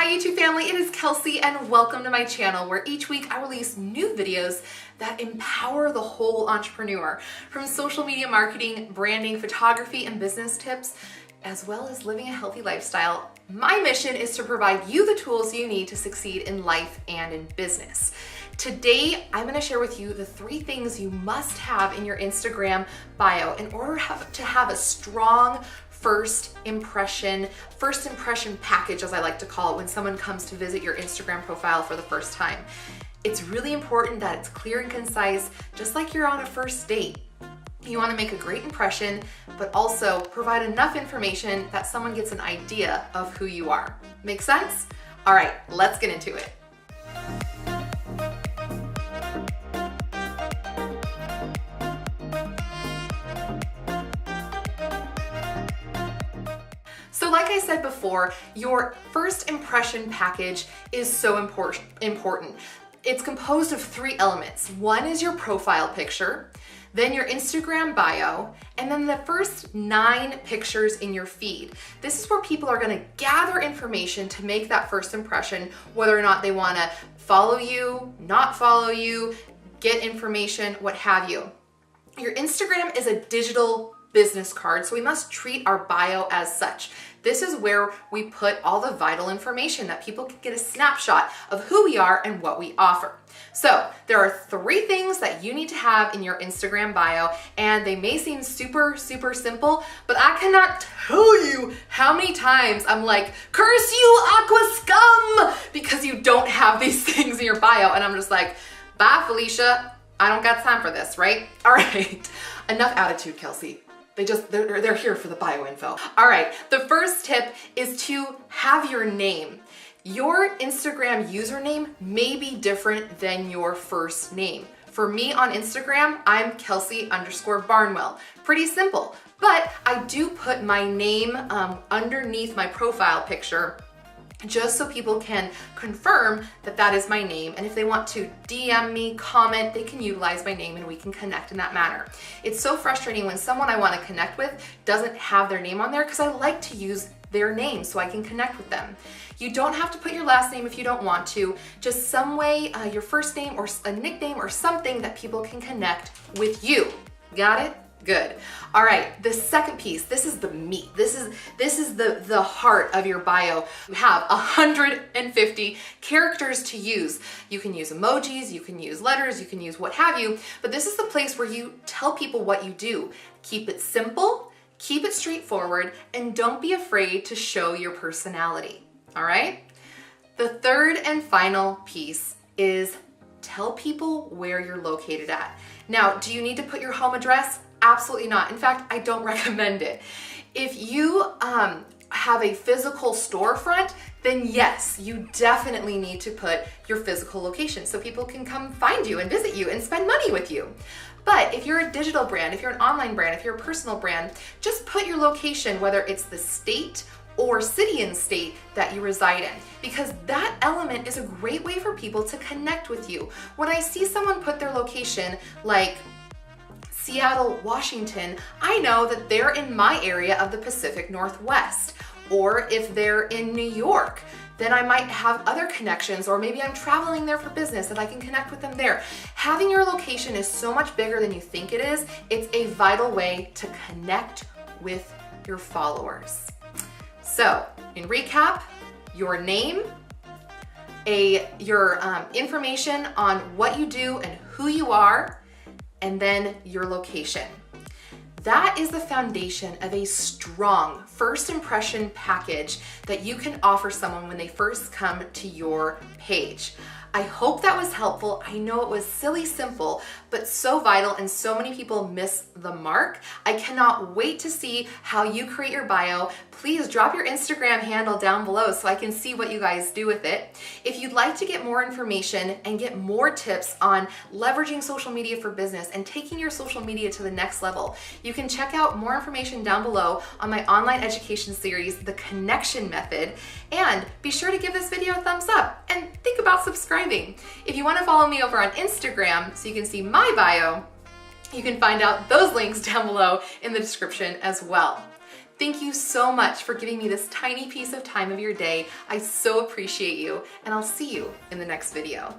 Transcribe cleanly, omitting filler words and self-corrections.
Hi YouTube family, it is Kelsey and welcome to my channel where each week I release new videos that empower the whole entrepreneur, from social media marketing, branding, photography, and business tips, as well as living a healthy lifestyle. My mission is to provide you the tools you need to succeed in life and in business. Today, I'm going to share with you the 3 things you must have in your Instagram bio in order to have a strong first impression package, as I like to call it, when someone comes to visit your Instagram profile for the first time. It's really important that it's clear and concise, just like you're on a first date. You want to make a great impression, but also provide enough information that someone gets an idea of who you are. Make sense? All right, let's get into it. So like I said before, your first impression package is so important. It's composed of 3 elements. One is your profile picture, then your Instagram bio, and then the first 9 pictures in your feed. This is where people are gonna gather information to make that first impression, whether or not they wanna follow you, not follow you, get information, what have you. Your Instagram is a digital business card, so we must treat our bio as such. This is where we put all the vital information that people can get a snapshot of who we are and what we offer. So there are 3 things that you need to have in your Instagram bio, and they may seem super simple, but I cannot tell you how many times I'm like, curse you aqua scum, because you don't have these things in your bio, and I'm just like, bye Felicia, I don't got time for this, right? All right, enough attitude, Kelsey. They're here for the bio info. All right, the first tip is to have your name. Your Instagram username may be different than your first name. For me on Instagram, I'm Kelsey_Barnwell. Pretty simple, but I do put my name underneath my profile picture just so people can confirm that that is my name. And if they want to DM me, comment, they can utilize my name and we can connect in that manner. It's so frustrating when someone I want to connect with doesn't have their name on there, because I like to use their name so I can connect with them. You don't have to put your last name if you don't want to, just some way, your first name or a nickname or something that people can connect with you. Got it? Good. All right, the second piece, this is the meat. This is the heart of your bio. You have 150 characters to use. You can use emojis, you can use letters, you can use what have you, but this is the place where you tell people what you do. Keep it simple, keep it straightforward, and don't be afraid to show your personality. All right? The third and final piece is tell people where you're located at. Now, do you need to put your home address? Absolutely not. In fact, I don't recommend it. If you have a physical storefront, then yes, you definitely need to put your physical location so people can come find you and visit you and spend money with you. But if you're a digital brand, if you're an online brand, if you're a personal brand, just put your location, whether it's the state or city and state that you reside in, because that element is a great way for people to connect with you. When I see someone put their location like Seattle, Washington, I know that they're in my area of the Pacific Northwest. Or if they're in New York, then I might have other connections, or maybe I'm traveling there for business and I can connect with them there. Having your location is so much bigger than you think it is. It's a vital way to connect with your followers. So, in recap, your name, your information on what you do and who you are, and then your location. That is the foundation of a strong first impression package that you can offer someone when they first come to your page. I hope that was helpful. I know it was silly simple, but so vital, and so many people miss the mark. I cannot wait to see how you create your bio. Please drop your Instagram handle down below so I can see what you guys do with it. If you'd like to get more information and get more tips on leveraging social media for business and taking your social media to the next level, you can check out more information down below on my online education series, The Connection Method, and be sure to give this video a thumbs up and think about subscribing. If you want to follow me over on Instagram so you can see my bio, you can find out those links down below in the description as well. Thank you so much for giving me this tiny piece of time of your day. I so appreciate you, and I'll see you in the next video.